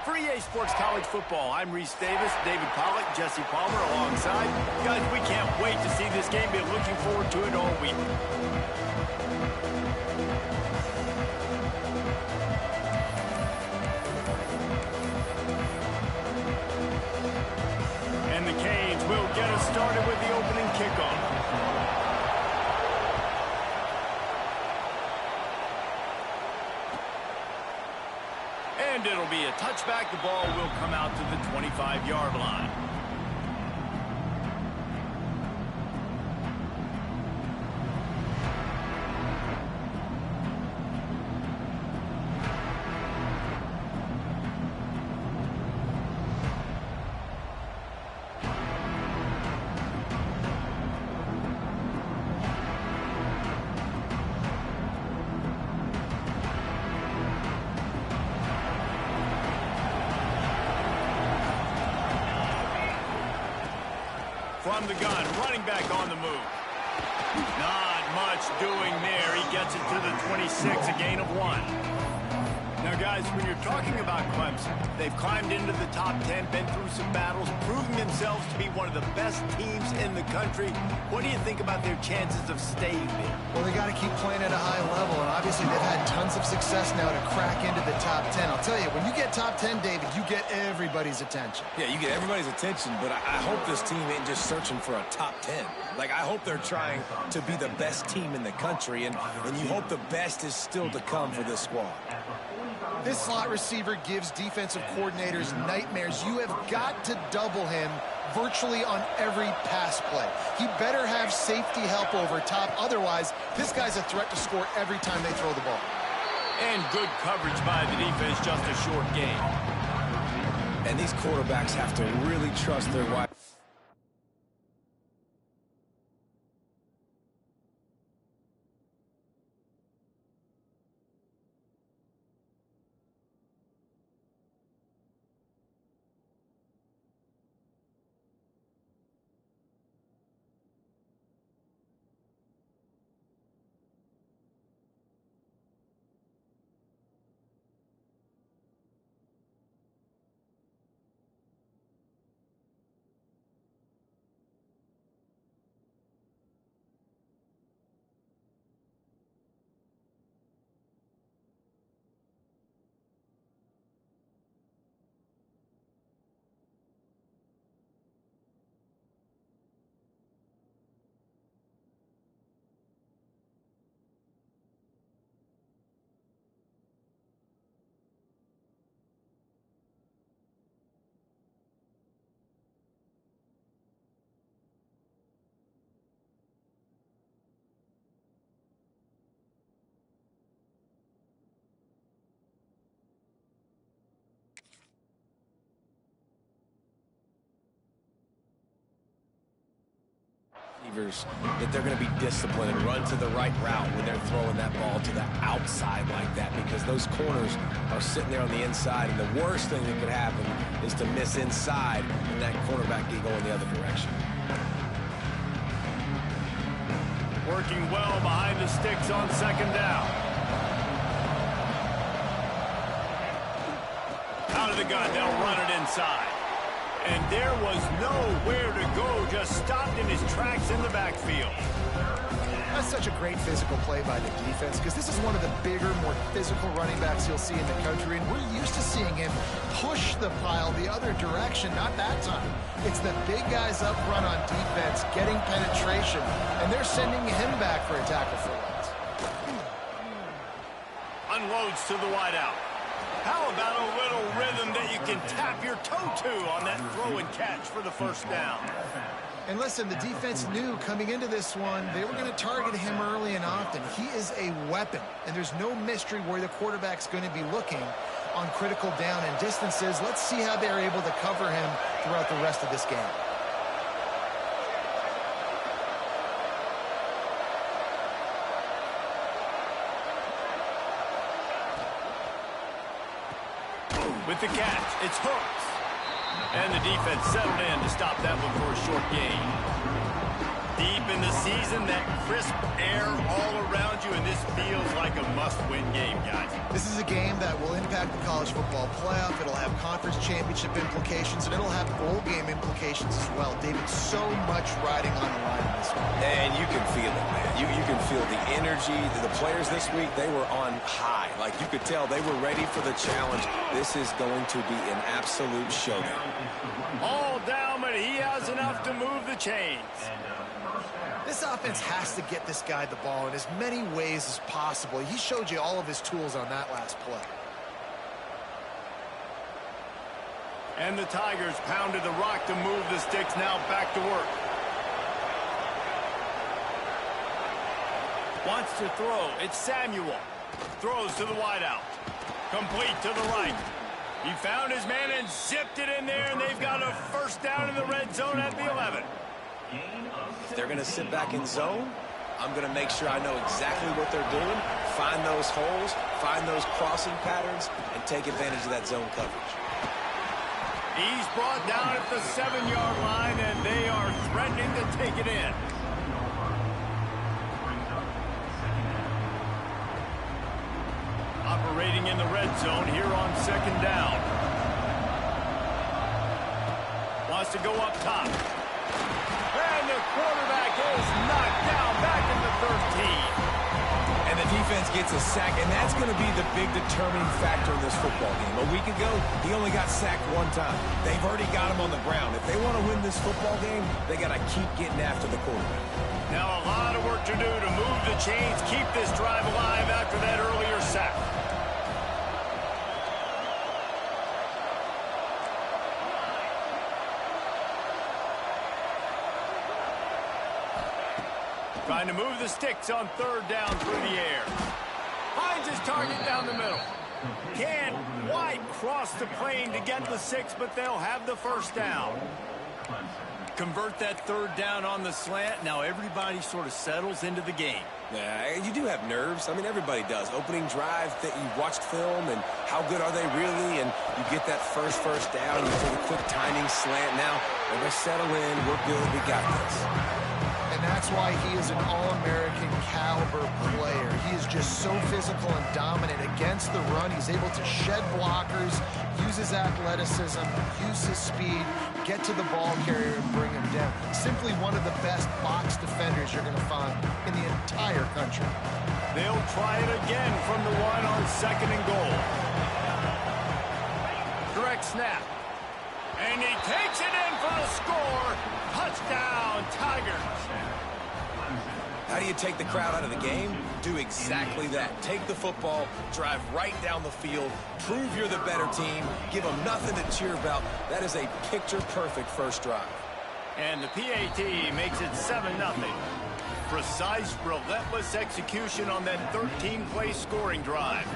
For EA Sports College Football, I'm Reese Davis, David Pollack, Jesse Palmer alongside. Guys, we can't wait to see this game. Been looking forward to it all week. And the Canes will get us started with the opening kickoff. And it'll be a touchback. The ball will come out to the 25-yard line. From the gun, running back on the move. Not much doing there. He gets it to the 26, a gain of 1. Now, guys, when you're talking about Clemson, they've climbed into the top 10, been through some battles, proving themselves to be one of the best teams in the country. What do you think about their chances of staying there? Well, they got to keep playing at a high level, and obviously they've had tons of success now to crack into the top 10. I'll tell you, when you get top 10, David, you get everybody's attention. Yeah, you get everybody's attention, but I hope this team ain't just searching for a top 10. Like, I hope they're trying to be the best team in the country, and you hope the best is still to come for this squad. This slot receiver gives defensive coordinators nightmares. You have got to double him virtually on every pass play. He better have safety help over top. Otherwise, this guy's a threat to score every time they throw the ball. And good coverage by the defense, just a short gain. And these quarterbacks have to really trust their wide. That they're going to be disciplined and run to the right route when they're throwing that ball to the outside like that, because those corners are sitting there on the inside, and the worst thing that could happen is to miss inside and that cornerback get going the other direction. Working well behind the sticks on second down. Out of the gun, they'll run it inside. And there was nowhere to go, just stopped in his tracks in the backfield. That's such a great physical play by the defense, because this is one of the bigger, more physical running backs you'll see in the country, and we're used to seeing him push the pile the other direction. Not that time. It's the big guys up front on defense getting penetration, and they're sending him back for a tackle for loss. Unloads to the wideout. How about a little rhythm that you can tap your toe to on that throw and catch for the first down? And listen, the defense knew coming into this one, they were going to target him early and often. He is a weapon, and there's no mystery where the quarterback's going to be looking on critical down and distances. Let's see how they're able to cover him throughout the rest of this game. With the catch, it's Hooks. And the defense settled in to stop that one for a short gain. Deep in the season, that crisp air all around you, and this feels like a must-win game, guys. This is a game that will impact the college football playoff. It'll have conference championship implications, and it'll have bowl game implications as well. David, so much riding on the line in this one. And you can feel it, man. You can feel the energy. The players this week, they were on high. Like, you could tell they were ready for the challenge. This is going to be an absolute showdown. All down, but he has enough to move the chains. This offense has to get this guy the ball in as many ways as possible. He showed you all of his tools on that last play. And the Tigers pounded the rock to move the sticks. Now back to work. Wants to throw. It's Samuel. Throws to the wideout. Complete to the right. He found his man and zipped it in there, and they've got a first down in the red zone at the 11. If they're going to sit back in zone, I'm going to make sure I know exactly what they're doing, find those holes, find those crossing patterns, and take advantage of that zone coverage. He's brought down at the 7-yard line, and they are threatening to take it in. Operating in the red zone here on second down. Wants to go up top. And the quarterback is knocked down back in the 13. And the defense gets a sack, and that's going to be the big determining factor in this football game. A week ago, he only got sacked one time. They've already got him on the ground. If they want to win this football game, they got to keep getting after the quarterback. Now a lot of work to do to move the chains, keep this drive alive after that earlier sack. Trying to move the sticks on third down through the air. Finds his target down the middle. Can't quite cross the plane to get the 6, but they'll have the first down. Convert that third down on the slant. Now everybody sort of settles into the game. Yeah, you do have nerves. I mean, everybody does. Opening drive, that you watched film, and how good are they really? And you get that first down, you throw the quick timing slant. Now, everybody settle in. We're good. We got this. And that's why he is an All-American caliber player. He is just so physical and dominant against the run. He's able to shed blockers, use his athleticism, use his speed, get to the ball carrier and bring him down. Simply one of the best box defenders you're going to find in the entire country. They'll try it again from the one on second and goal. Direct snap. And he takes it in for the score. Touchdown, Tigers. How do you take the crowd out of the game? Do exactly that. Take the football, drive right down the field, prove you're the better team, give them nothing to cheer about. That is a picture-perfect first drive. And the PAT makes it 7-0. Precise, relentless execution on that 13-play scoring drive.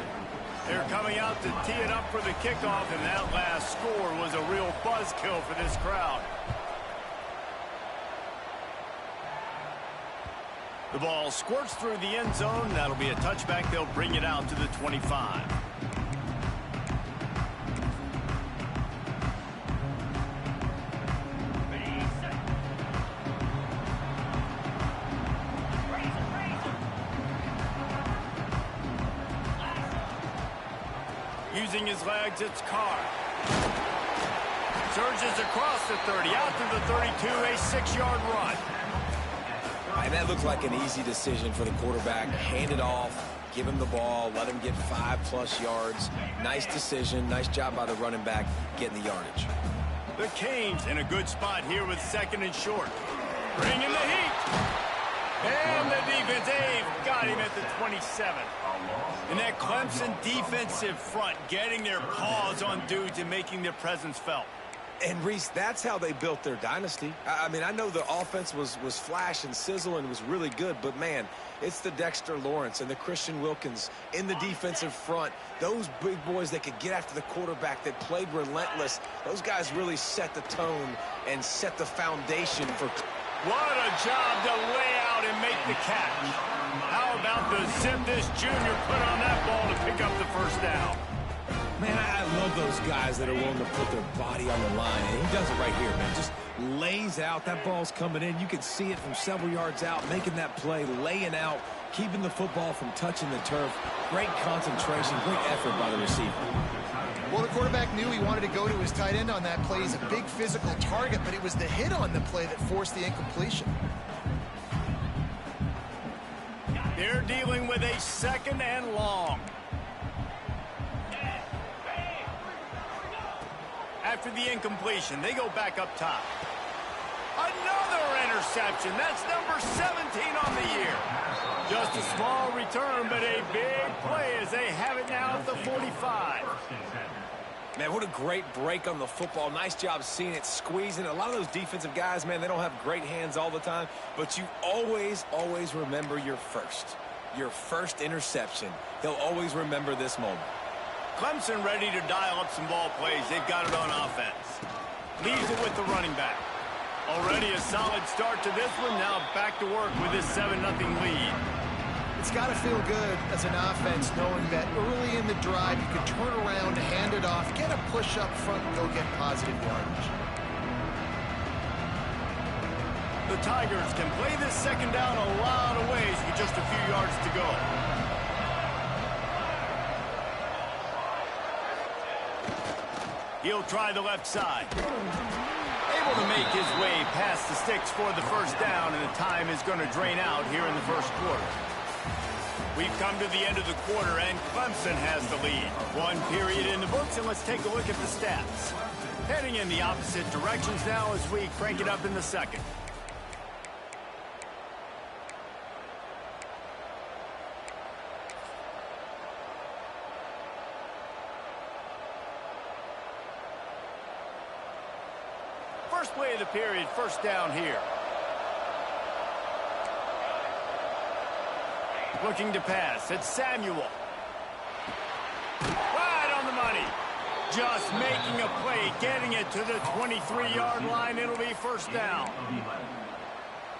They're coming out to tee it up for the kickoff, and that last score was a real buzzkill for this crowd. The ball squirts through the end zone. That'll be a touchback. They'll bring it out to the 25. Using his legs, it's Carr. Surges across the 30, out to the 32, a 6-yard run. And that looked like an easy decision for the quarterback. Hand it off, give him the ball, let him get 5+ yards. Nice decision, nice job by the running back getting the yardage. The Canes in a good spot here with second and short. Bring in the heat. And the defense, they've got him at the 27. And that Clemson defensive front getting their paws on dudes and making their presence felt. And, Reese, that's how they built their dynasty. I mean, I know the offense was flash and sizzle and was really good, but, man, it's the Dexter Lawrence and the Christian Wilkins in the defensive front. Those big boys that could get after the quarterback, that played relentless. Those guys really set the tone and set the foundation for... What a job to lay out and make the catch. How about the zip this junior put on that ball to pick up the first down? Man, I love those guys that are willing to put their body on the line. And he does it right here, man. Just lays out. That ball's coming in. You can see it from several yards out, making that play, laying out, keeping the football from touching the turf. Great concentration, great effort by the receiver. Well, the quarterback knew he wanted to go to his tight end on that play. He's a big physical target, but it was the hit on the play that forced the incompletion. They're dealing with a 2nd and long. After the incompletion, they go back up top. Another interception. That's number 17 on the year. Just a small return, but a big play as they have it now at the 45. Man, what a great break on the football. Nice job seeing it, squeezing. A lot of those defensive guys, man, they don't have great hands all the time, but you always, always remember your first interception. He'll always remember this moment. Clemson ready to dial up some ball plays. They've got it on offense. Leaves it with the running back. Already a solid start to this one. Now back to work with this 7-0 lead. It's got to feel good as an offense knowing that early in the drive you can turn around, hand it off, get a push up front, and go get positive yardage. The Tigers can play this 2nd down a lot of ways with just a few yards to go. He'll try the left side. Able to make his way past the sticks for the 1st down, and the time is going to drain out here in the 1st quarter. We've come to the end of the quarter, and Clemson has the lead. 1 period in the books, and let's take a look at the stats. Heading in the opposite directions now as we crank it up in the 2nd. First play of the period, 1st down here. Looking to pass. It's Samuel. Right on the money. Just making a play, getting it to the 23-yard line. It'll be 1st down.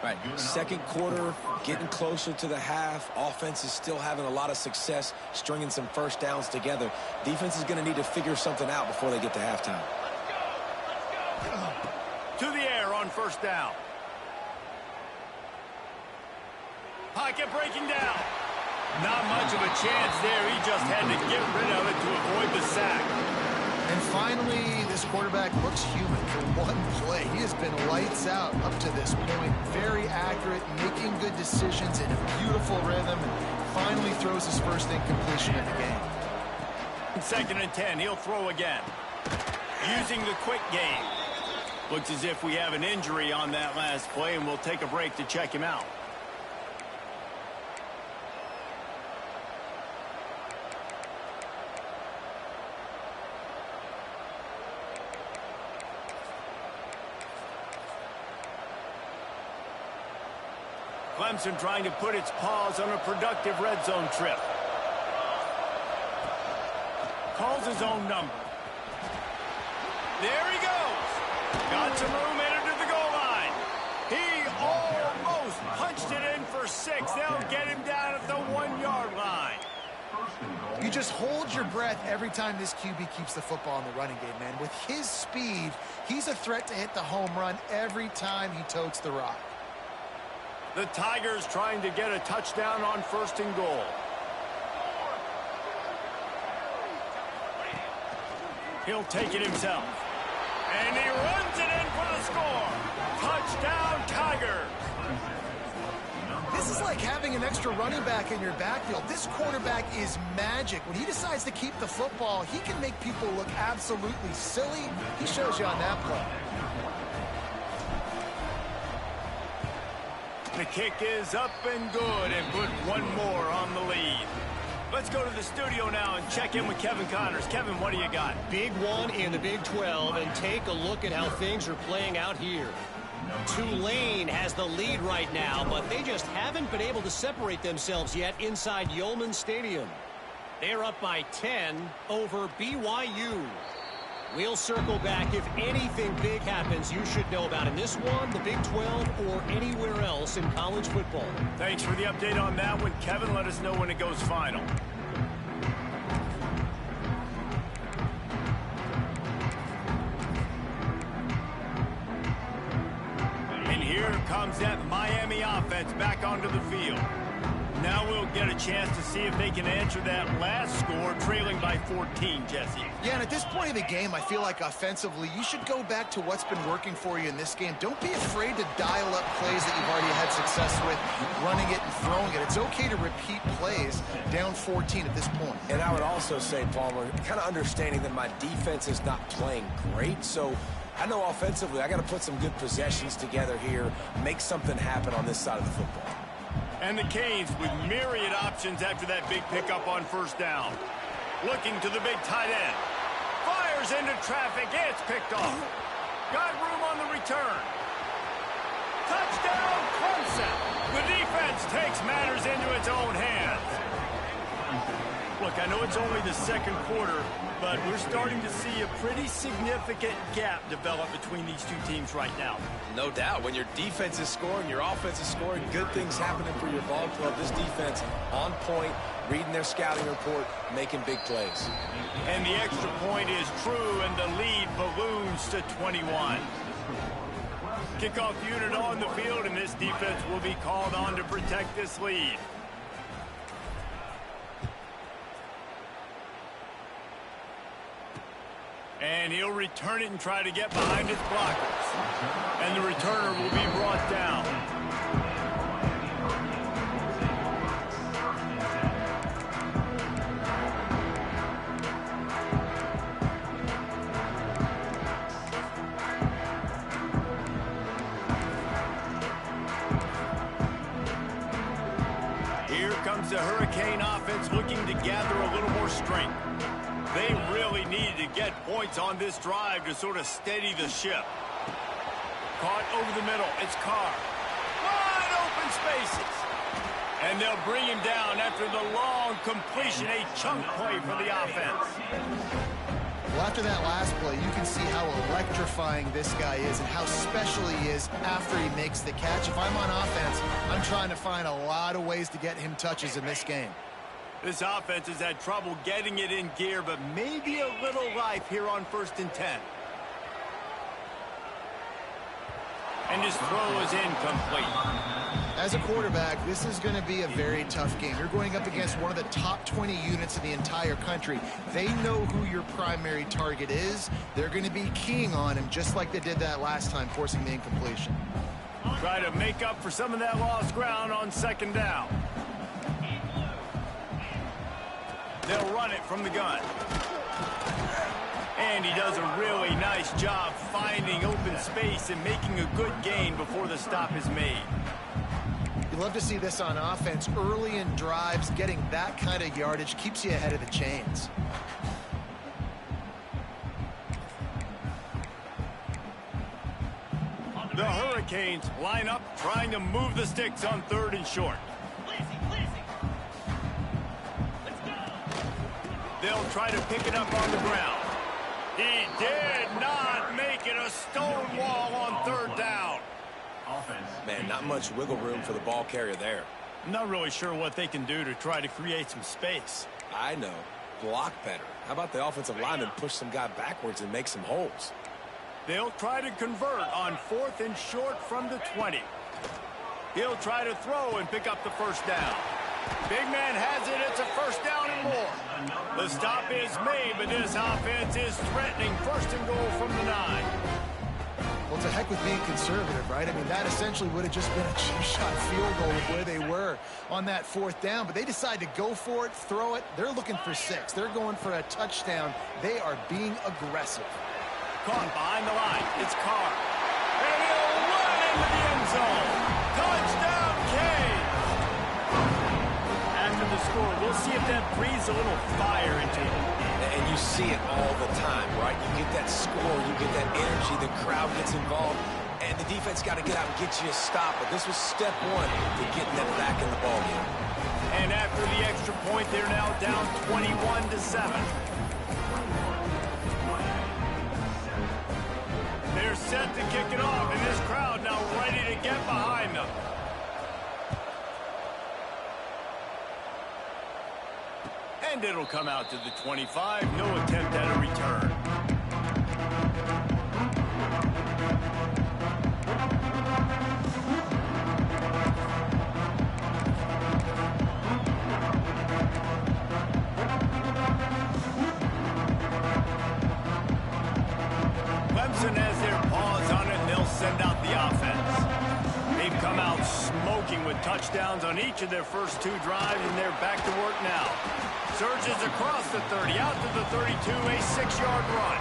Right, 2nd quarter, getting closer to the half. Offense is still having a lot of success stringing some 1st downs together. Defense is going to need to figure something out before they get to halftime. To the air on 1st down. Pocket breaking down. Not much of a chance there. He just had to get rid of it to avoid the sack. And finally, this quarterback looks human for one play. He has been lights out up to this point. Very accurate, making good decisions in a beautiful rhythm, and finally throws his 1st incompletion of the game. 2nd and 10. He'll throw again. Using the quick game. Looks as if we have an injury on that last play, and we'll take a break to check him out. Clemson trying to put its paws on a productive red zone trip. Calls his own number. There he goes. Got some room into the goal line. He almost punched it in for 6. They'll get him down at the 1-yard line. You just hold your breath every time this QB keeps the football in the running game, man. With his speed, he's a threat to hit the home run every time he totes the rock. The Tigers trying to get a touchdown on 1st and goal. He'll take it himself. And he runs it in for the score. Touchdown, Tigers. This is like having an extra running back in your backfield. This quarterback is magic. When he decides to keep the football, he can make people look absolutely silly. He shows you on that play. The kick is up and good, and put 1 more on the lead. Let's go to the studio now and check in with Kevin Connors. Kevin, what do you got? Big one in the Big 12, and take a look at how things are playing out here. Tulane has the lead right now, but they just haven't been able to separate themselves yet inside Yulman Stadium. They're up by 10 over BYU. We'll circle back. If anything big happens, you should know about in this one, the Big 12, or anywhere else in college football. Thanks for the update on that one, Kevin. Let us know when it goes final. And here comes that Miami offense back onto the field. Now we'll get a chance to see if they can answer that last score, trailing by 14, Jesse. Yeah, and at this point of the game, I feel like offensively, you should go back to what's been working for you in this game. Don't be afraid to dial up plays that you've already had success with, running it and throwing it. It's okay to repeat plays down 14 at this point. And I would also say, Palmer, kind of understanding that my defense is not playing great, so I know offensively I got to put some good possessions together here, make something happen on this side of the football. And the Canes with myriad options after that big pickup on first down. Looking to the big tight end. Fires into traffic. It's picked off. Got room on the return. Touchdown, Clemson. The defense takes matters into its own hands. Look, I know it's only the second quarter, but we're starting to see a pretty significant gap develop between these two teams right now. No doubt. When your defense is scoring, your offense is scoring, good things happening for your ball club. This defense on point, reading their scouting report, making big plays. And the extra point is true, and the lead balloons to 21. Kickoff unit on the field, and this defense will be called on to protect this lead. And he'll return it and try to get behind his blockers. And the returner will be brought down. Here comes the Hurricane offense looking to gather a little more strength. They really needed to get points on this drive to sort of steady the ship. Caught over the middle. It's Carr. Wide open spaces. And they'll bring him down after the long completion, a chunk play for the offense. Well, after that last play, you can see how electrifying this guy is and how special he is after he makes the catch. If I'm on offense, I'm trying to find a lot of ways to get him touches in this game. This offense has had trouble getting it in gear, but maybe a little life here on 1st and 10. And his throw is incomplete. As a quarterback, this is going to be a very tough game. You're going up against one of the top 20 units in the entire country. They know who your primary target is. They're going to be keying on him just like they did that last time, forcing the incompletion. Try to make up for some of that lost ground on 2nd down. They'll run it from the gun. And he does a really nice job finding open space and making a good gain before the stop is made. You love to see this on offense. Early in drives, getting that kind of yardage keeps you ahead of the chains. The Hurricanes line up, trying to move the sticks on 3rd and short. They'll try to pick it up on the ground. He did not make it a stone wall on 3rd down. Man, not much wiggle room for the ball carrier there. I'm not really sure what they can do to try to create some space. I know. Block better. How about the offensive lineman push some guy backwards and make some holes? They'll try to convert on 4th and short from the 20. He'll try to throw and pick up the 1st down. Big man has it. It's a 1st down and more. The stop is made, but this offense is threatening 1st and goal from the 9. Well, it's a heck with being conservative, right? I mean, that essentially would have just been a cheap shot field goal with where they were on that 4th down. But they decide to go for it, throw it. They're looking for 6. They're going for a touchdown. They are being aggressive. Caught behind the line. It's Carr. And he'll run into the end zone. Touchdown, Canes. After the score, we'll see if that breathes a little fire into him. And you see it all the time, right? You get that score, you get that energy, the crowd gets involved, and the defense got to get out and get you a stop. But this was step 1 to getting them back in the ballgame. And after the extra point, they're now down 21-7. They're set to kick it off, and this crowd now ready to get behind them. And it'll come out to the 25. No attempt at a return. come out smoking with touchdowns on each of their first 2 drives, and they're back to work now. Surges across the 30, out to the 32, a 6-yard run.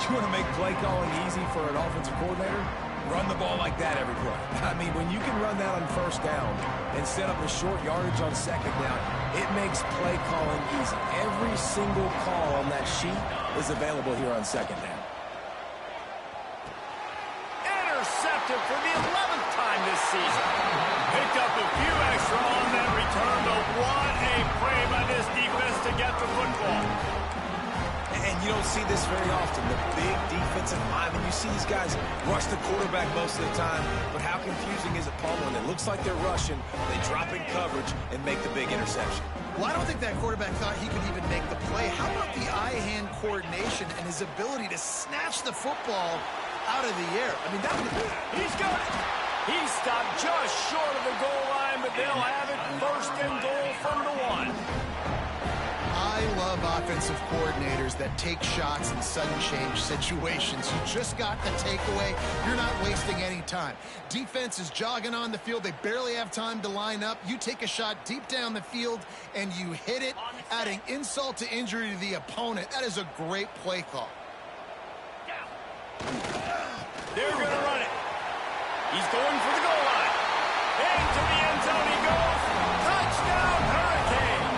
You want to make play calling easy for an offensive coordinator? Run the ball like that every play. I mean, when you can run that on first down and set up a short yardage on second down, it makes play calling easy. Every single call on that sheet is available here on second down. Intercepted for the 11th time this season. Picked up a few extra on that return, but what a play by this defense to get the football. And you don't see this very often. The big defensive linemen, you see these guys rush the quarterback most of the time, but how confusing is it, Paul, when it looks like they're rushing, they drop in coverage and make the big interception? Well, I don't think that quarterback thought he could even make the play. How about the eye-hand coordination and his ability to snatch the football out of the air? I mean, that would be... He's got it. He stopped just short of the goal line, but they'll have it first and goal from the 1. I love offensive coordinators that take shots in sudden change situations. You just got the takeaway. You're not wasting any time. Defense is jogging on the field. They barely have time to line up. You take a shot deep down the field, and you hit it, adding insult to injury to the opponent. That is a great play call. They're going to run it. He's going for the goal line. Into the end zone he goes. Touchdown, Hurricane.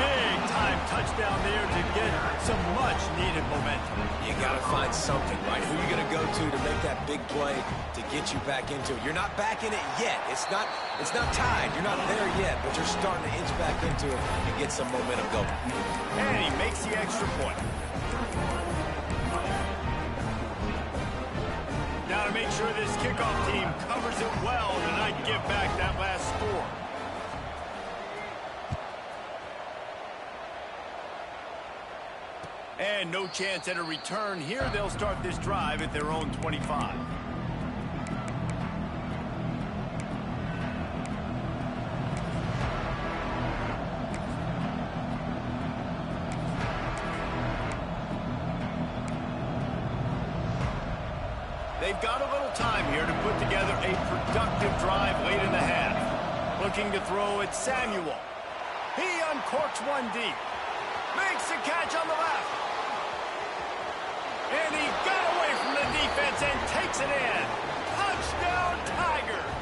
Big-time touchdown there to get some much-needed momentum. You got to find something, right? Who are you going to go to make that big play to get you back into it? You're not back in it yet. It's not tied. You're not there yet, but you're starting to inch back into it and get some momentum going. And he makes the extra point. Now to make sure this kickoff team covers it well tonight and get back that last score. And no chance at a return here. They'll start this drive at their own 25. They've got a little time here to put together a productive drive late in the half. Looking to throw at Samuel. He uncorks one deep. Makes the catch on the left. And he got away from the defense and takes it in. Touchdown, Tigers.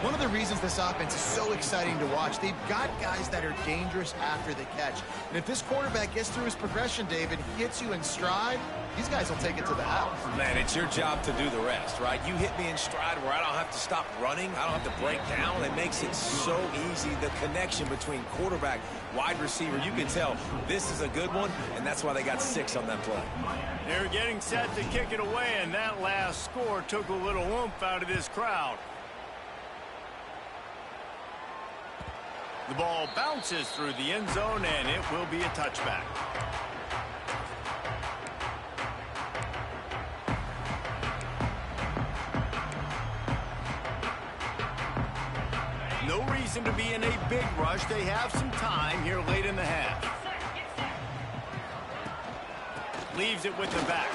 One of the reasons this offense is so exciting to watch, they've got guys that are dangerous after the catch. And if this quarterback gets through his progression, David, hits you in stride, these guys will take it to the house. Man, it's your job to do the rest, right? You hit me in stride where I don't have to stop running. I don't have to break down. It makes it so easy. The connection between quarterback, wide receiver, you can tell this is a good one, and that's why they got 6 on that play. They're getting set to kick it away, and that last score took a little oomph out of this crowd. The ball bounces through the end zone, and it will be a touchback. No reason to be in a big rush. They have some time here late in the half. Leaves it with the back.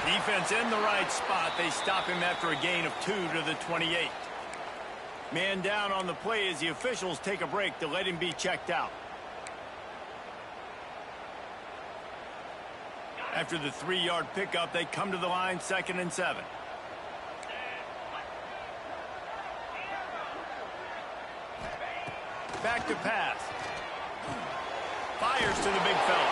Defense in the right spot. They stop him after a gain of 2 to the 28. Man down on the play as the officials take a break to let him be checked out. After the 3-yard pickup, they come to the line, 2nd and 7. Back to pass. Fires to the big fella.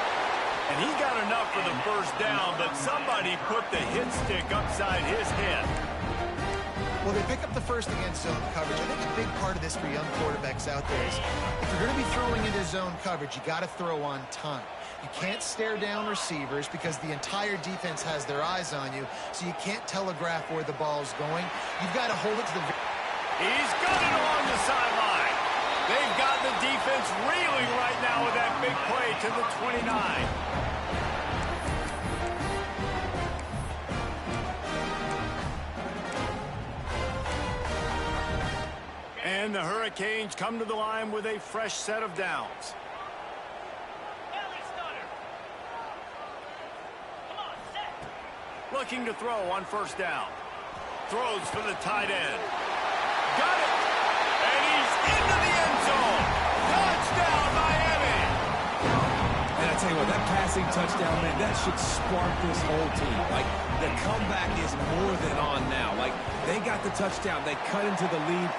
And he got enough for the first down, but somebody put the hit stick upside his head. Well, they pick up the first against zone coverage. I think a big part of this for young quarterbacks out there is if you're going to be throwing into zone coverage, you got to throw on time. You can't stare down receivers because the entire defense has their eyes on you, so you can't telegraph where the ball's going. You've got to hold it to the... He's got it along the sideline. They've got the defense reeling right now with that big play to the 29. And the Hurricanes come to the line with a fresh set of downs. looking to throw on first down. Throws for the tight end. Got it! And he's into the end zone. Touchdown, Miami! And I tell you what, that passing touchdown, man, that should spark this whole team. Like, the comeback is more than on now. Like, they got the touchdown. They cut into the lead.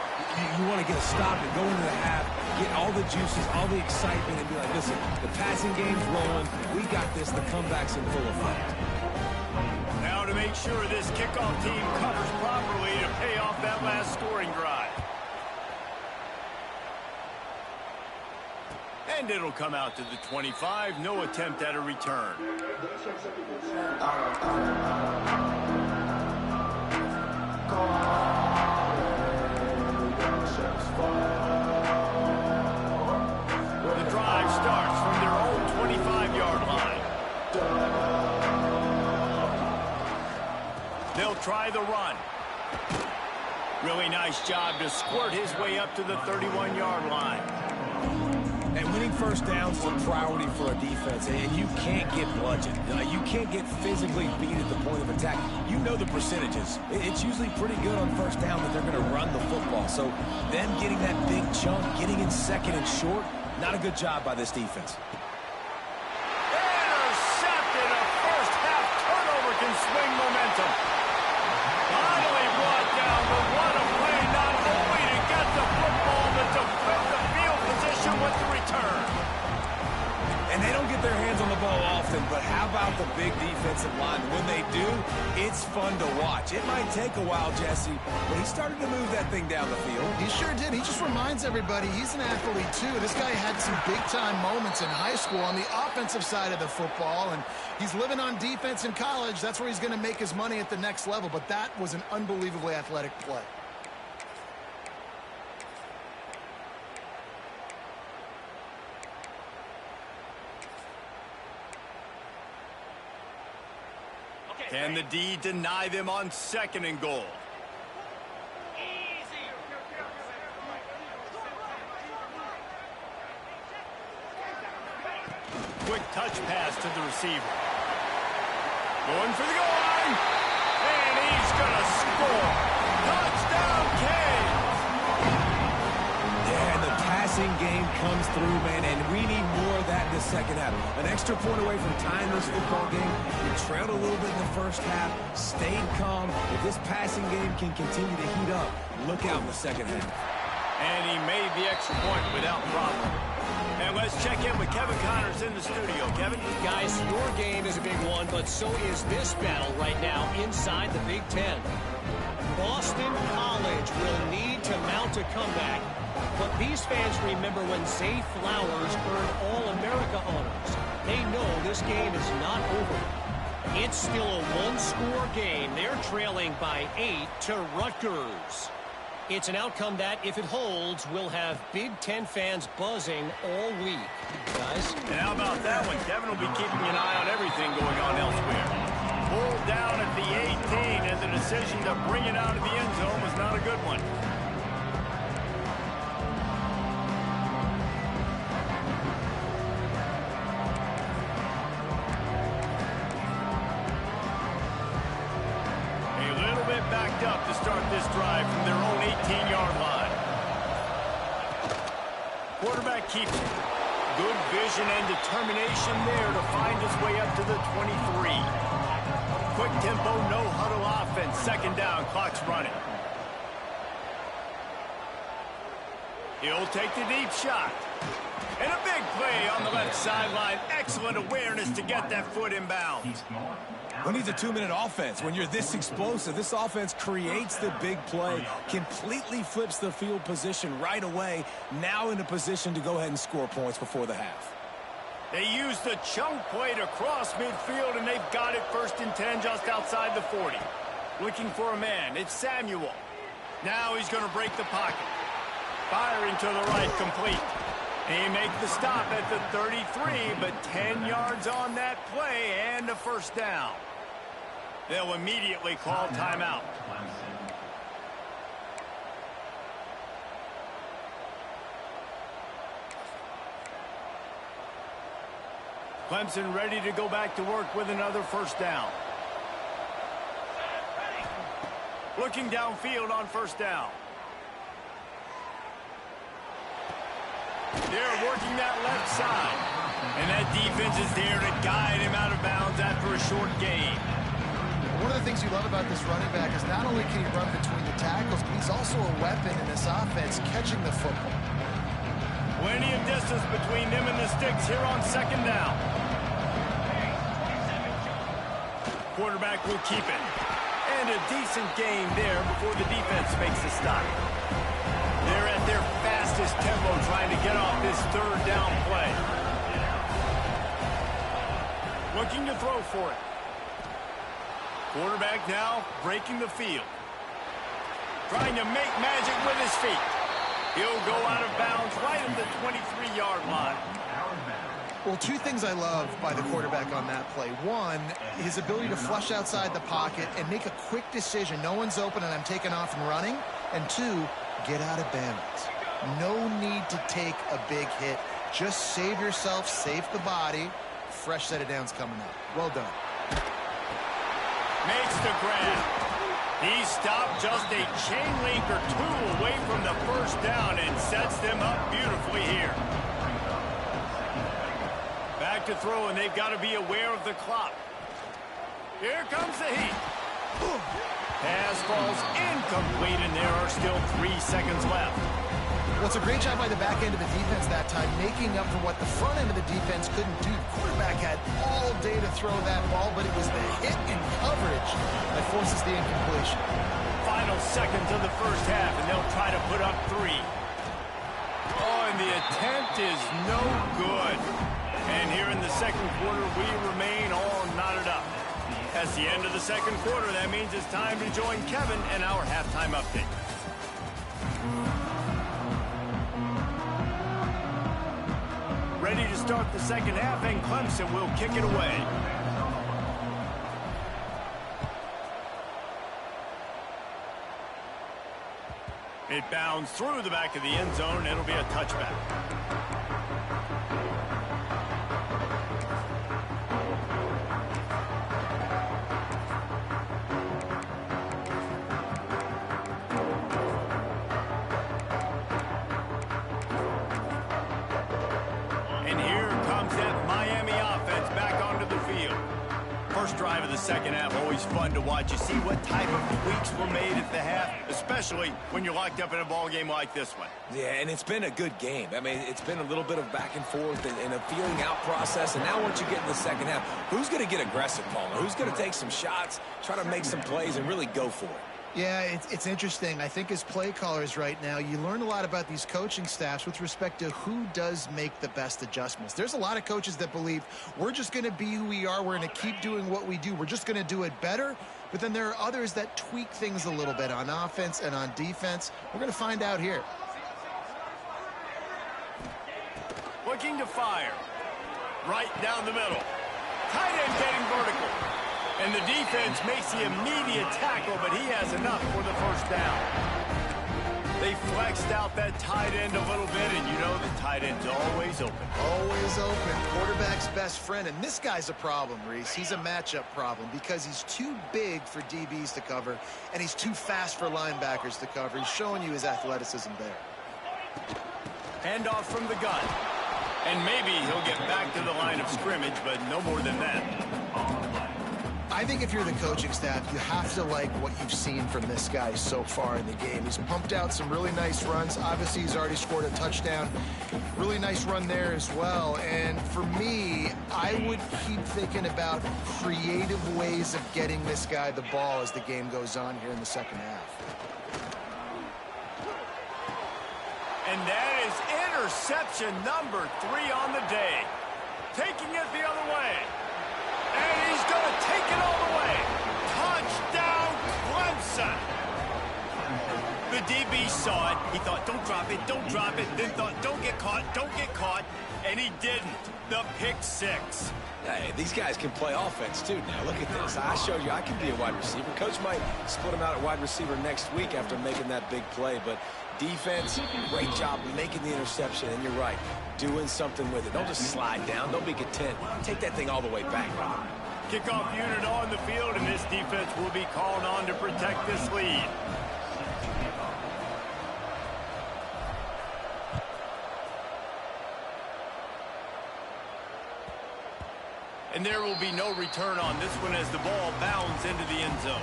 You want to get a stop and go into the half, get all the juices, all the excitement, and be like, listen, the passing game's rolling. We got this. The comeback's in full effect. Now to make sure this kickoff team covers properly to pay off that last scoring drive. And it'll come out to the 25. No attempt at a return. The drive starts from their own 25-yard line. They'll try the run. Really nice job to squirt his way up to the 31-yard line. And winning first downs is a priority for a defense, and you can't get bludgeoned. You can't get physically beat at the point of attack. You know the percentages. It's usually pretty good on first down that they're going to run the football. So them getting that big chunk, getting in second and short, not a good job by this defense. Intercepted. A first-half turnover can swing momentum. Finally brought down, but what a play, not only to get the football, but to flip the field position with the return. And they don't get their hands on the ball often, but how about the big defensive line? When they do, it's fun to watch. It might take a while, Jesse, but he started to move that thing down the field. He sure did. He just reminds everybody he's an athlete, too. This guy had some big-time moments in high school on the offensive side of the football, and he's living on defense in college. That's where he's going to make his money at the next level, but that was an unbelievably athletic play. Can the D deny them on second and goal? Quick touch pass to the receiver. Going for the goal line. And he's going to score. Touchdown, Canes. Yeah, and the passing game comes through, man, and we need more of that in the second half. An extra point away from tying this football game. We trailed a little bit in the first half, stayed calm. If this passing game can continue to heat up, look out in the second half. And he made the extra point without problem. And let's check in with Kevin Connors in the studio. Kevin? Guys, your game is a big one, but so is this battle right now inside the Big Ten. Boston College will need to mount a comeback. But these fans remember when Zay Flowers earned All-America honors. They know this game is not over. It's still a one-score game. They're trailing by 8 to Rutgers. It's an outcome that, if it holds, will have Big Ten fans buzzing all week. Guys? And how about that one? Kevin will be keeping an eye on everything going on elsewhere. Pulled down at the 18, and the decision to bring it out of the end zone was not a good one. Backed up to start this drive from their own 18-yard line. Quarterback keeps it. Good vision and determination there to find his way up to the 23. Quick tempo, no huddle offense. Second down, clock's running. He'll take the deep shot. And a big play on the left sideline. Excellent awareness to get that foot in bounds. Who needs a 2-minute offense? When you're this explosive, this offense creates the big play, completely flips the field position right away, now in a position to go ahead and score points before the half. They used the chunk play to cross midfield, and they've got it first and 10 just outside the 40. Looking for a man. It's Samuel. Now he's going to break the pocket. Firing to the right, complete. He makes the stop at the 33, but 10 yards on that play and a first down. They'll immediately call timeout. Clemson ready to go back to work with another first down. Looking downfield on first down. They're working that left side. And that defense is there to guide him out of bounds after a short gain. One of the things you love about this running back is not only can he run between the tackles, but he's also a weapon in this offense catching the football. Plenty of distance between them and the sticks here on second down. Quarterback will keep it. And a decent gain there before the defense makes a stop. They're at their fastest tempo trying to get off this third down play. Looking to throw for it. Quarterback now breaking the field. Trying to make magic with his feet. He'll go out of bounds right at the 23-yard line. Well, two things I love by the quarterback on that play. One, his ability to flush outside the pocket and make a quick decision. No one's open and I'm taking off and running. And two, get out of bounds. No need to take a big hit. Just save yourself, save the body. Fresh set of downs coming up. Well done. Makes the grab. He stopped just a chain link or two away from the first down and sets them up beautifully here. Back to throw, and they've got to be aware of the clock. Here comes the heat. Pass falls incomplete, and there are still 3 seconds left. Well, it's a great job by the back end of the defense that time, making up for what the front end of the defense couldn't do. The quarterback had all day to throw that ball, but it was the hit and coverage that forces the incompletion. Final seconds of the first half, and they'll try to put up 3. Oh, and the attempt is no good. And here in the second quarter, we remain all knotted up. That's the end of the second quarter. That means it's time to join Kevin and our halftime update. Ready to start the second half, and Clemson will kick it away. It bounds through the back of the end zone. It'll be a touchback. Drive of the second half, always fun to watch. You see what type of tweaks were made at the half, especially when you're locked up in a ball game like this one. Yeah, and it's been a good game. I mean, it's been a little bit of back and forth and a feeling out process. And now once you get in the second half, who's going to get aggressive, Palmer? Who's going to take some shots, try to make some plays, and really go for it? Yeah, it's interesting. I think as play callers right now, you learn a lot about these coaching staffs with respect to who does make the best adjustments. There's a lot of coaches that believe we're just going to be who we are. We're going to keep doing what we do. We're just going to do it better. But then there are others that tweak things a little bit on offense and on defense. We're going to find out here. Looking to fire. Right down the middle. Tight end getting vertical. And the defense makes the immediate tackle, but he has enough for the first down. They flexed out that tight end a little bit, and you know the tight end's always open. Always open. Quarterback's best friend. And this guy's a problem, Reese. He's a matchup problem because he's too big for DBs to cover, and he's too fast for linebackers to cover. He's showing you his athleticism there. Handoff from the gun. And maybe he'll get back to the line of scrimmage, but no more than that. I think if you're the coaching staff, you have to like what you've seen from this guy so far in the game. He's pumped out some really nice runs. Obviously, he's already scored a touchdown. Really nice run there as well. And for me, I would keep thinking about creative ways of getting this guy the ball as the game goes on here in the second half. And that is interception number 3 on the day. Taking it the other way. And he's going to take it all the way. Touchdown, Clemson. The DB saw it. He thought, don't drop it, don't drop it. Then thought, don't get caught. And he didn't. The pick 6. Hey, these guys can play offense, too. Now, look at this. I showed you I can be a wide receiver. Coach might split him out at wide receiver next week after making that big play. But defense, great job making the interception. And you're right, doing something with it. Don't just slide down. Don't be content. Take that thing all the way back. Kickoff unit on the field, and this defense will be called on to protect this lead. And there will be no return on this one as the ball bounds into the end zone.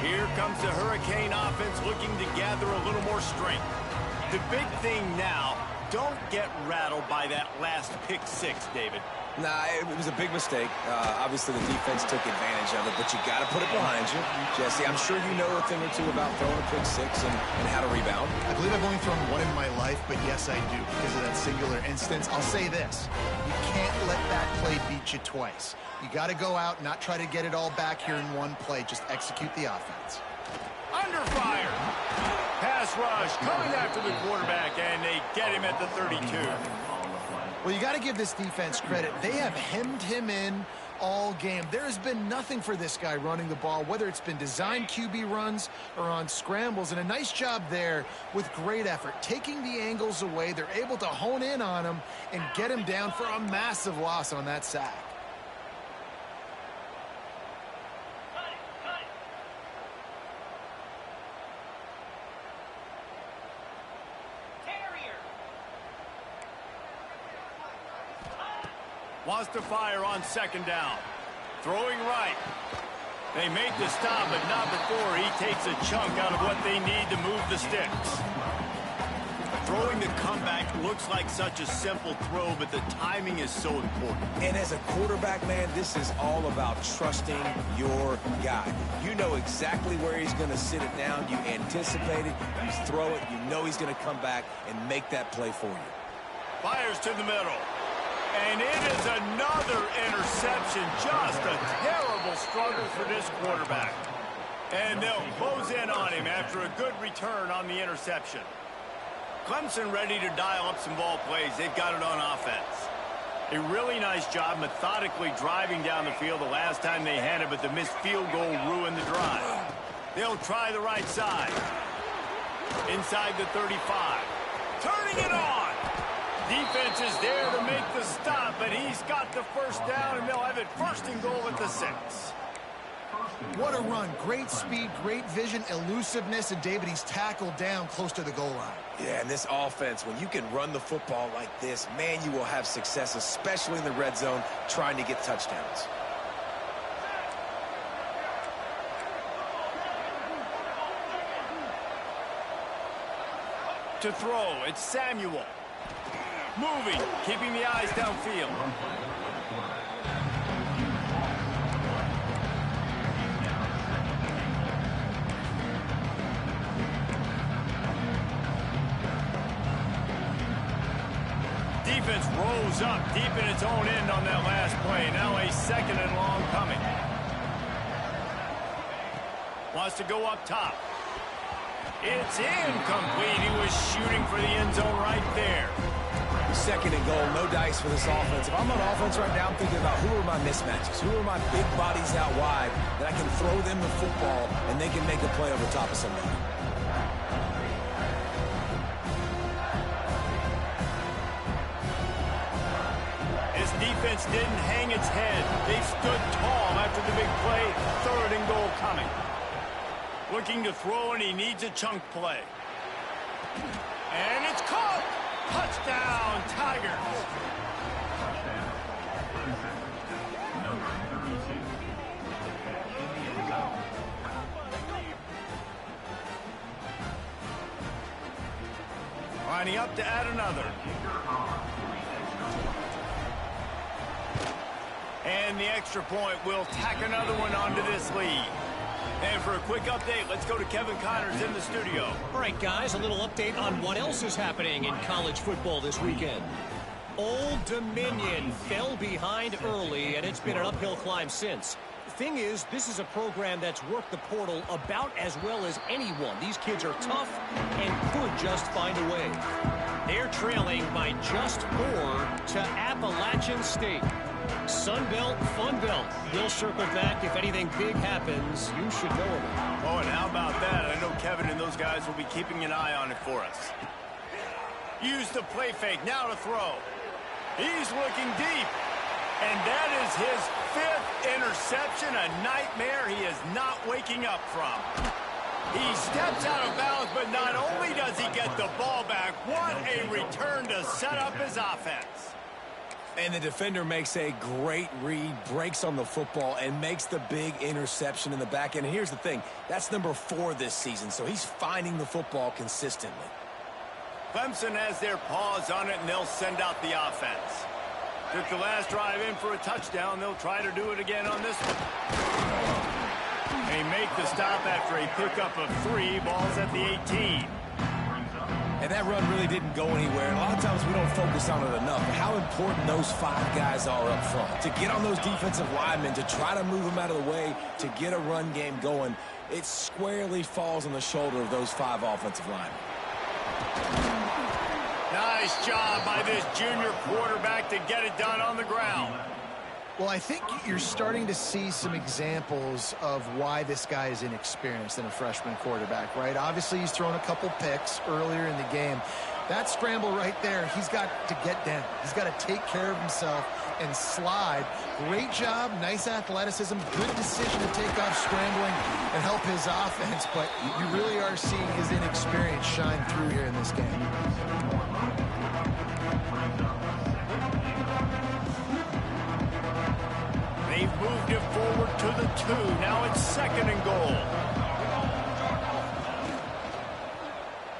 Here comes the Hurricane offense looking to gather a little more strength. The big thing now, don't get rattled by that last pick six, David. Nah, it was a big mistake. Obviously, the defense took advantage of it, but you got to put it behind you. Jesse, I'm sure you know a thing or two about throwing a pick six and how to rebound. I believe I've only thrown one in my life, but yes, I do because of that singular instance. I'll say this. You can't let that play beat you twice. You got to go out, not try to get it all back here in one play. Just execute the offense. Under fire. Pass rush coming after the quarterback, and they get him at the 32. Well, you got to give this defense credit. They have hemmed him in all game. There has been nothing for this guy running the ball, whether it's been designed QB runs or on scrambles, and a nice job there with great effort. Taking the angles away, they're able to hone in on him and get him down for a massive loss on that sack. Wants to fire on second down. Throwing right. They make the stop, but not before he takes a chunk out of what they need to move the sticks. Throwing the comeback looks like such a simple throw, but the timing is so important. And as a quarterback, man, this is all about trusting your guy. You know exactly where he's going to sit it down. You anticipate it. You throw it. You know he's going to come back and make that play for you. Fires to the middle. And it is another interception. Just a terrible struggle for this quarterback. And they'll close in on him after a good return on the interception. Clemson ready to dial up some ball plays. They've got it on offense. A really nice job methodically driving down the field the last time they had it, but the missed field goal ruined the drive. They'll try the right side. Inside the 35. Turning it on. Defense is there to make the stop, but he's got the first down, and they'll have it first and goal at the 6. What a run. Great speed, great vision, elusiveness, and David, he's tackled down close to the goal line. Yeah, and this offense, when you can run the football like this, man, you will have success, especially in the red zone, trying to get touchdowns. To throw, it's Samuel. Moving, keeping the eyes downfield. Defense rolls up deep in its own end on that last play. Now a second and long coming. Wants to go up top. It's incomplete. He was shooting for the end zone right there. Second and goal, no dice for this offense. If I'm on offense right now, I'm thinking about who are my mismatches? Who are my big bodies out wide that I can throw them the football and they can make a play over top of somebody? This defense didn't hang its head. They stood tall after the big play. Third and goal coming. Looking to throw, and he needs a chunk play. And it's caught! Touchdown, Tigers! Lining up to add another. And the extra point will tack another one onto this lead. And for a quick update, let's go to Kevin Connors in the studio. All right, guys, a little update on what else is happening in college football this weekend. Old Dominion fell behind early, and it's been an uphill climb since. The thing is, this is a program that's worked the portal about as well as anyone. These kids are tough and could just find a way. They're trailing by just 4 to Appalachian State. Sun Belt, Fun Belt. We'll circle back if anything big happens. You should know about. Oh, and how about that? I know Kevin and those guys will be keeping an eye on it for us. Use the play fake. Now to throw. He's looking deep. And that is his 5th interception, a nightmare he is not waking up from. He steps out of bounds, but not only does he get the ball back, what a return to set up his offense. And the defender makes a great read, breaks on the football, and makes the big interception in the back end. And here's the thing, that's number 4 this season, so he's finding the football consistently. Clemson has their paws on it, and they'll send out the offense. Took the last drive in for a touchdown. They'll try to do it again on this one. They make the stop after a pickup of 3. Ball's at the 18. And that run really didn't go anywhere. A lot of times we don't focus on it enough. But how important those 5 guys are up front. To get on those defensive linemen, to try to move them out of the way, to get a run game going, it squarely falls on the shoulder of those 5 offensive linemen. Nice job by this junior quarterback to get it done on the ground. Well, I think you're starting to see some examples of why this guy is inexperienced in a freshman quarterback, right? Obviously, he's thrown a couple picks earlier in the game. That scramble right there, he's got to get down. He's got to take care of himself and slide. Great job, nice athleticism, good decision to take off scrambling and help his offense, but you really are seeing his inexperience shine through here in this game. They've moved it forward to the 2. Now it's 2nd and goal.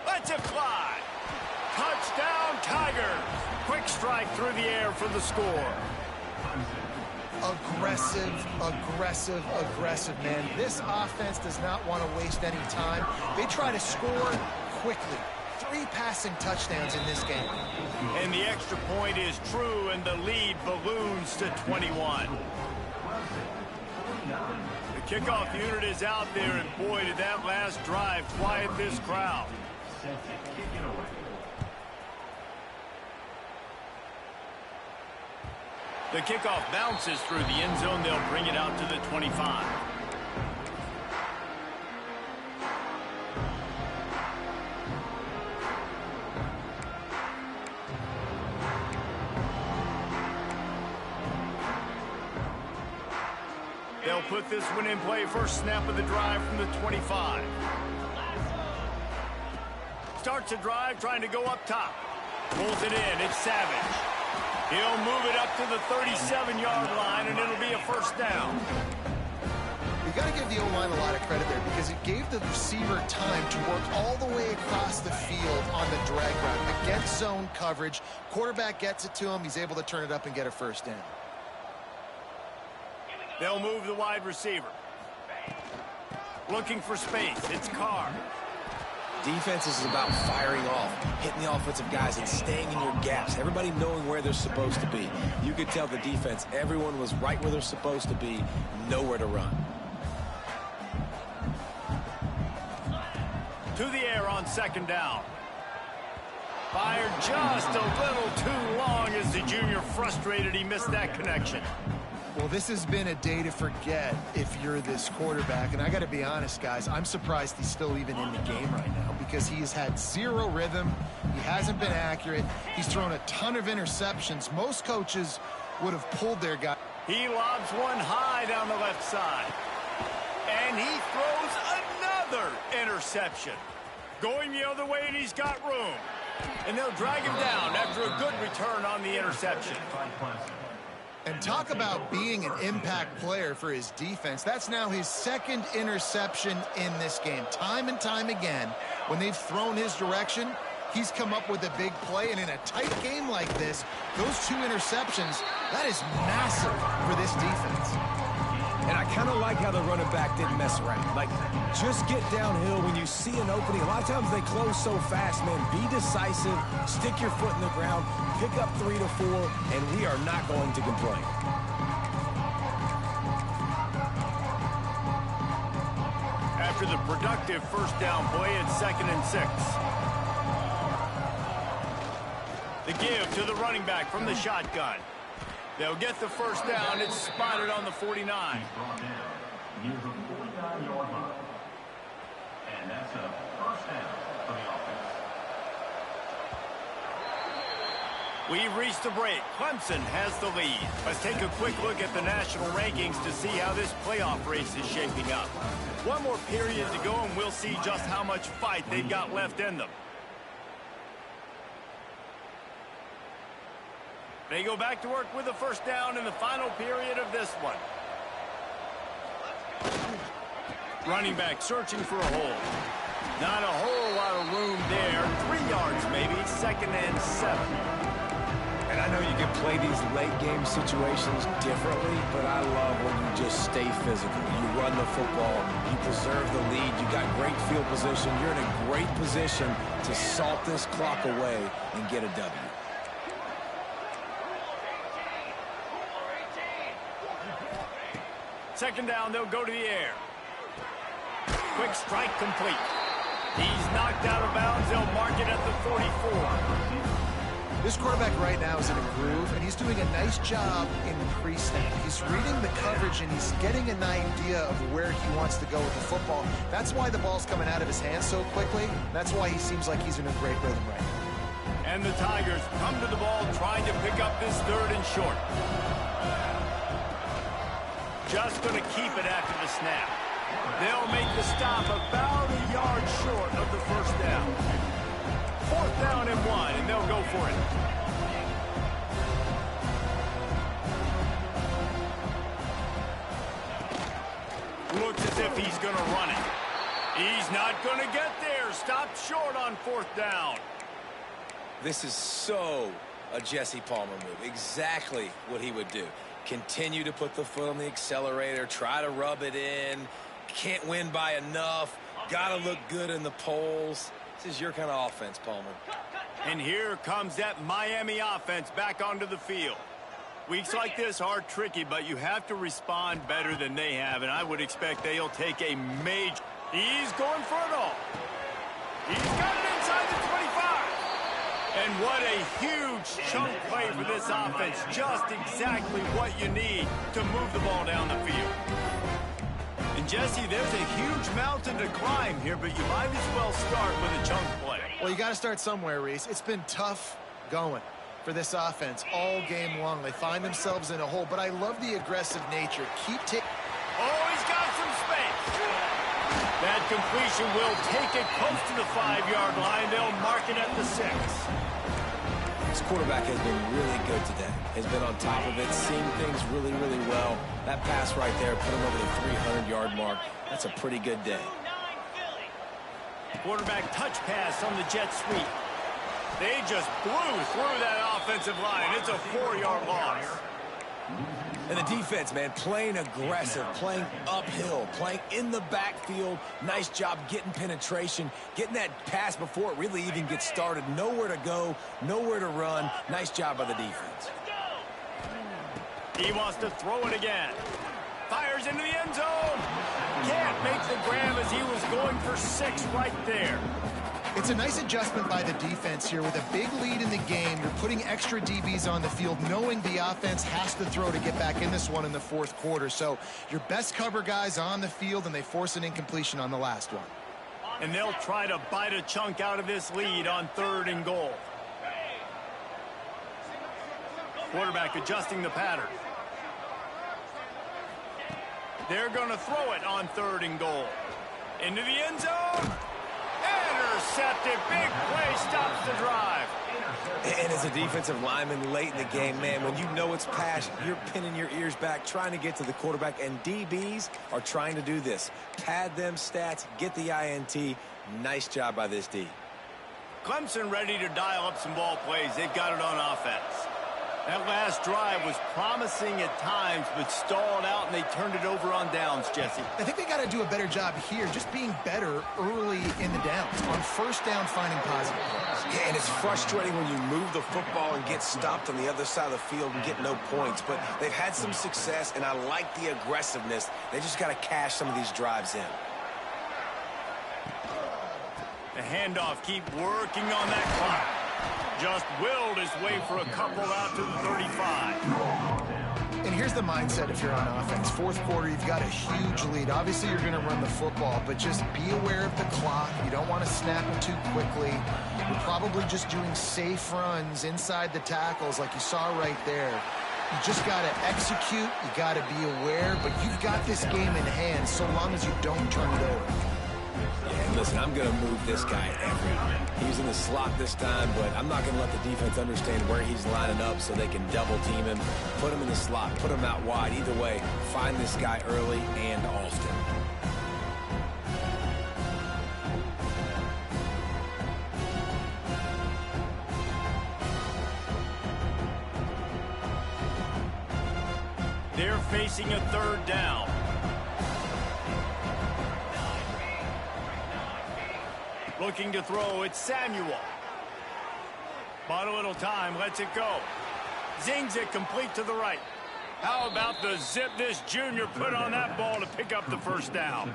Let's it fly. Touchdown, Tigers. Quick strike through the air for the score. Aggressive, aggressive, aggressive, man. This offense does not want to waste any time. They try to score quickly. 3 passing touchdowns in this game. And the extra point is true, and the lead balloons to 21. The kickoff unit is out there, and boy, did that last drive quiet this crowd. The kickoff bounces through the end zone. They'll bring it out to the 25. They'll put this one in play. First snap of the drive from the 25. Starts a drive trying to go up top. Pulls it in. It's Savage. He'll move it up to the 37-yard line, and it'll be a first down. You got to give the O-line a lot of credit there because it gave the receiver time to work all the way across the field on the drag route against zone coverage. Quarterback gets it to him. He's able to turn it up and get a first down. They'll move the wide receiver. Looking for space. It's Carr. Defense is about firing off, hitting the offensive guys, and staying in your gaps. Everybody knowing where they're supposed to be. You could tell the defense, everyone was right where they're supposed to be, nowhere to run. To the air on 2nd down. Fired just a little too long as the junior frustrated he missed that connection. Well, this has been a day to forget if you're this quarterback. And I got to be honest, guys, I'm surprised he's still even in the game right now because he has had 0 rhythm. He hasn't been accurate. He's thrown a ton of interceptions. Most coaches would have pulled their guy. He lobs one high down the left side. And he throws another interception. Going the other way, and he's got room. And they'll drag him down after a good return on the interception. And talk about being an impact player for his defense. That's now his 2nd interception in this game. Time and time again, when they've thrown his direction, he's come up with a big play. And in a tight game like this, those 2 interceptions, that is massive for this defense. And I kind of like how the running back didn't mess around. Like, just get downhill when you see an opening. A lot of times they close so fast, man. Be decisive, stick your foot in the ground, pick up 3 to 4, and we are not going to complain. After the productive first down play, it's 2nd and 6. The give to the running back from the shotgun. They'll get the first down. It's spotted on the 49. Near the 49-yard line. And that's a first down for the offense. We've reached the break. Clemson has the lead. Let's take a quick look at the national rankings to see how this playoff race is shaping up. One more period to go, and we'll see just how much fight they've got left in them. They go back to work with the first down in the final period of this one. Running back searching for a hole. Not a whole lot of room there. 3 yards maybe, 2nd and 7. And I know you can play these late game situations differently, but I love when you just stay physical. You run the football, you preserve the lead, you got great field position. You're in a great position to salt this clock away and get a W. Second down, they'll go to the air. Quick strike complete. He's knocked out of bounds. They'll mark it at the 44. This quarterback right now is in a groove, and he's doing a nice job in pre-snap. He's reading the coverage, and he's getting an idea of where he wants to go with the football. That's why the ball's coming out of his hands so quickly. That's why he seems like he's in a great rhythm right now. And the Tigers come to the ball trying to pick up this 3rd and short. Just going to keep it after the snap. They'll make the stop about a yard short of the first down. 4th down and 1, and they'll go for it. Looks as if he's going to run it. He's not going to get there. Stopped short on 4th down. This is so a Jesse Palmer move. Exactly what he would do. Continue to put the foot on the accelerator, try to rub it in. Can't win by enough. Got to look good in the polls. This is your kind of offense, Palmer. And here comes that Miami offense back onto the field. Weeks like this are tricky, but you have to respond better than they have, and I would expect they'll take a major... He's going for it all. He's got it inside the 25. And what a huge chunk play for this offense. Just exactly what you need to move the ball down the field. And Jesse, there's a huge mountain to climb here, but you might as well start with a chunk play. Well, you got to start somewhere, Reese. It's been tough going for this offense all game long. They find themselves in a hole, but I love the aggressive nature. Keep taking... Oh, he's got some space. That completion will take it close to the 5-yard line. They'll mark it at the 6. This quarterback has been really good today. Has been on top of it, seeing things really, really well. That pass right there put him over the 300-yard mark. That's a pretty good day. Quarterback touch pass on the jet sweep. They just blew through that offensive line. It's a 4-yard loss. And the defense, man, playing aggressive, playing uphill, playing in the backfield. Nice job getting penetration, getting that pass before it really even gets started. Nowhere to go, nowhere to run. Nice job by the defense. He wants to throw it again. Fires into the end zone. Can't make the grab as he was going for 6 right there. It's a nice adjustment by the defense here. With a big lead in the game, you're putting extra DBs on the field, knowing the offense has to throw to get back in this one in the 4th quarter. So your best cover guys on the field, and they force an incompletion on the last one. And they'll try to bite a chunk out of this lead on 3rd and goal. Quarterback adjusting the pattern. They're going to throw it on 3rd and goal. Into the end zone. Intercepted. Big play stops the drive. And as a defensive lineman late in the game, man, when you know it's pass, you're pinning your ears back, trying to get to the quarterback, and DBs are trying to do this. Pad them stats, get the INT. Nice job by this D. Clemson ready to dial up some ball plays. They've got it on offense. That last drive was promising at times, but stalled out, and they turned it over on downs, Jesse. I think they got to do a better job here, just being better early in the downs. On 1st down, finding positive plays. Yeah, and it's frustrating when you move the football and get stopped on the other side of the field and get no points. But they've had some success, and I like the aggressiveness. They just got to cash some of these drives in. The handoff, keep working on that clock. Just willed his way for a couple out to the 35. And here's the mindset if you're on offense. Fourth quarter, you've got a huge lead. Obviously, you're going to run the football, but just be aware of the clock. You don't want to snap it too quickly. You're probably just doing safe runs inside the tackles like you saw right there. You just got to execute. You got to be aware, but you've got this game in hand so long as you don't turn it over. Yeah, and listen, I'm going to move this guy everywhere. He's in the slot this time, but I'm not going to let the defense understand where he's lining up so they can double team him, put him in the slot, put him out wide. Either way, find this guy early and often. They're facing a third down. Looking to throw, it's Samuel. Bought a little time, lets it go. Zings it complete to the right. How about the zip this junior put on that ball to pick up the first down?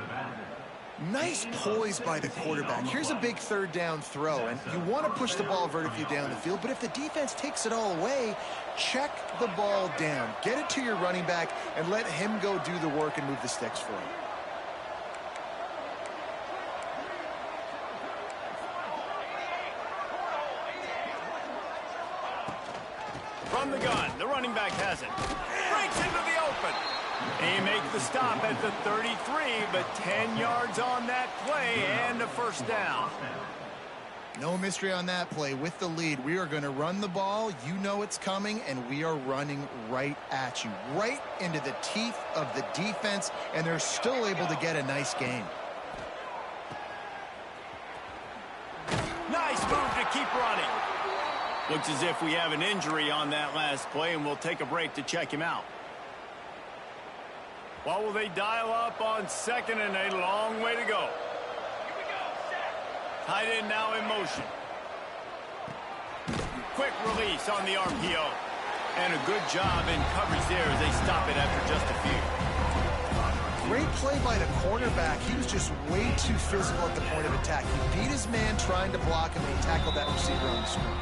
Nice poise by the quarterback. Here's a big third down throw, and you want to push the ball vertically down the field, but if the defense takes it all away, check the ball down. Get it to your running back and let him go do the work and move the sticks for you. From the gun, the running back has it. Breaks into the open. He makes the stop at the 33, but 10 yards on that play and a first down. No mystery on that play. With the lead, we are going to run the ball. You know it's coming, and we are running right at you, right into the teeth of the defense, and they're still able to get a nice game. Nice move to keep running. Looks as if we have an injury on that last play, and we'll take a break to check him out. What will they dial up on second and a long way to go? Tight end now in motion. Quick release on the RPO. And a good job in coverage there as they stop it after just a few. Great play by the cornerback. He was just way too physical at the point of attack. He beat his man trying to block him, and he tackled that receiver on the screen.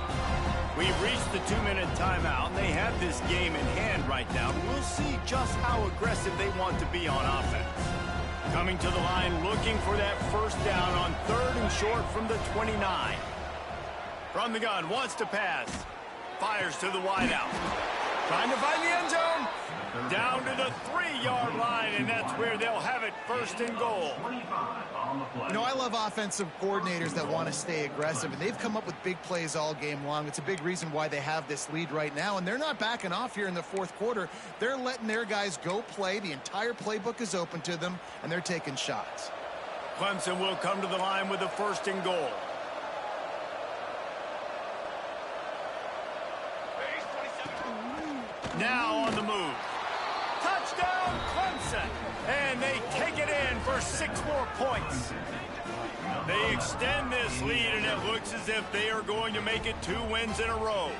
We've reached the 2-minute timeout, and they have this game in hand right now. We'll see just how aggressive they want to be on offense. Coming to the line, looking for that first down on third and short from the 29. From the gun, wants to pass. Fires to the wideout. Trying to find the end zone. Down to the 3-yard line, and that's where they'll have it, first and goal. You know, I love offensive coordinators that want to stay aggressive, and they've come up with big plays all game long. It's a big reason why they have this lead right now, and they're not backing off here in the fourth quarter. They're letting their guys go play. The entire playbook is open to them, and they're taking shots. Clemson will come to the line with a first and goal. Now on the move. Touchdown, Clemson. And they take it in for 6 more points. They extend this lead, and it looks as if they are going to make it 2 wins in a row.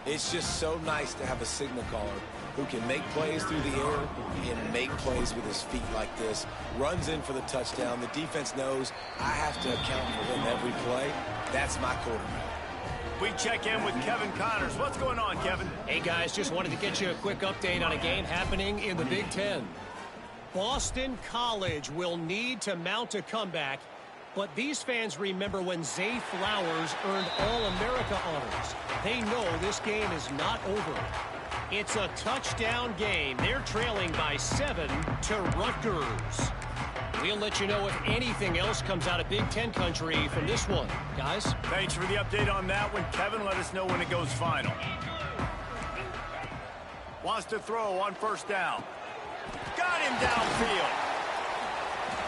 It's just so nice to have a signal caller who can make plays through the air and make plays with his feet like this. Runs in for the touchdown. The defense knows I have to account for him every play. That's my quarterback. We check in with Kevin Connors. What's going on, Kevin? Hey, guys, just wanted to get you a quick update on a game happening in the Big Ten. Boston College will need to mount a comeback, but these fans remember when Zay Flowers earned All-America honors. They know this game is not over. It's a touchdown game. They're trailing by 7 to Rutgers. We'll let you know if anything else comes out of Big Ten country from this one. Guys? Thanks for the update on that one, Kevin. Let us know when it goes final. Wants to throw on first down. Got him downfield.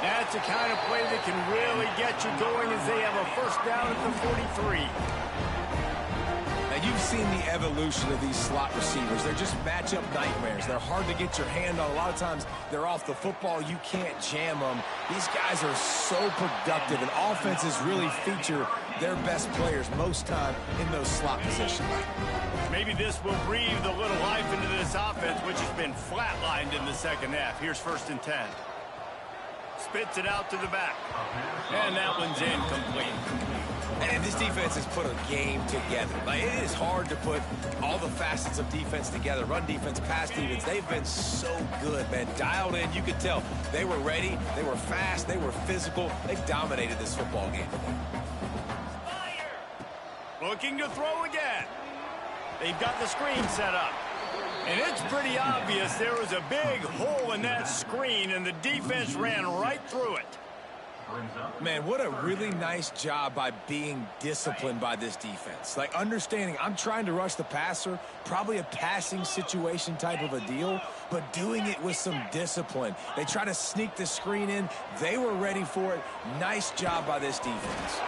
That's the kind of play that can really get you going as they have a first down at the 43. Now, you've seen the evolution of these slot receivers. They're just matchup nightmares. They're hard to get your hand on. A lot of times, they're off the football. You can't jam them. These guys are so productive, and offenses really feature their best players most time in those slot positions. Maybe this will breathe a little life into this offense, which has been flatlined in the second half. Here's 1st and 10. Spits it out to the back. And that one's incomplete. And this defense has put a game together. Like, it is hard to put all the facets of defense together. Run defense, pass defense. They've been so good, man. Dialed in. You could tell they were ready. They were fast. They were physical. They dominated this football game. Looking to throw again. They've got the screen set up. And it's pretty obvious there was a big hole in that screen, and the defense ran right through it. Man, what a really nice job by being disciplined by this defense. Like, understanding I'm trying to rush the passer, probably a passing situation type of a deal, but doing it with some discipline. They try to sneak the screen in. They were ready for it. Nice job by this defense.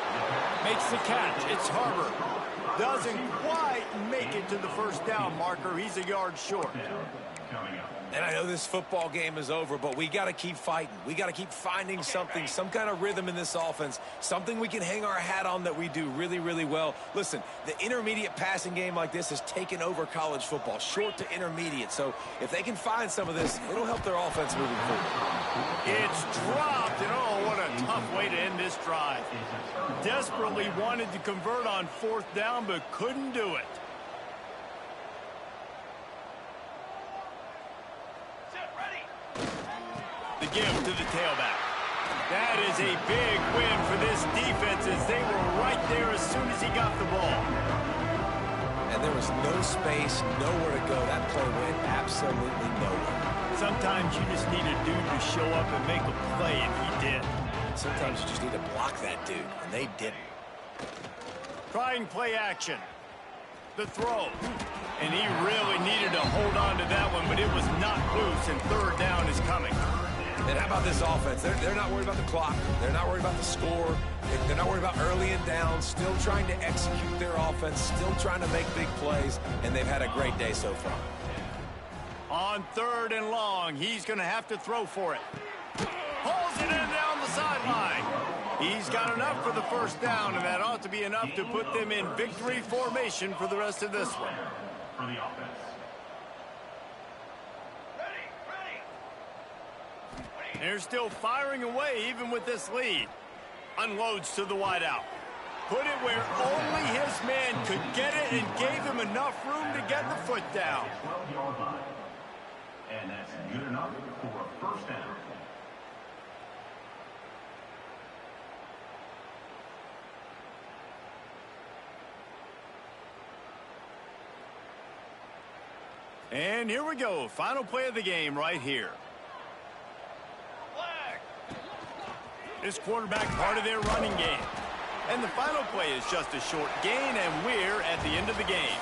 Makes the catch. It's Harbor. Doesn't quite make it to the first down marker. He's a yard short. And I know this football game is over, but we got to keep fighting. We got to keep finding something, some kind of rhythm in this offense, something we can hang our hat on that we do really, really well. Listen, the intermediate passing game like this has taken over college football, short to intermediate. So if they can find some of this, it'll help their offense moving forward. It's dropped, and oh, what a tough way to end this drive. Desperately wanted to convert on fourth down, but couldn't do it. The give to the tailback. That is a big win for this defense, as they were right there as soon as he got the ball. And there was no space, nowhere to go. That play went absolutely nowhere. Sometimes you just need a dude to show up and make a play, and he did. Sometimes you just need to block that dude, and they didn't. Trying play action. The throw. And he really needed to hold on to that one, but it was not loose, and third down is coming. And how about this offense? They're not worried about the clock. They're not worried about the score. They're not worried about early and down. Still trying to execute their offense. Still trying to make big plays. And they've had a great day so far. On third and long, he's going to have to throw for it. Pulls it in down the sideline. He's got enough for the first down, and that ought to be enough to put them in victory formation for the rest of this one. For the offense. They're still firing away even with this lead. Unloads to the wideout. Put it where only his man could get it and gave him enough room to get the foot down. 12-yard line. And that's good enough for a first down. And here we go. Final play of the game right here. This quarterback part of their running game. And the final play is just a short gain, and we're at the end of the game.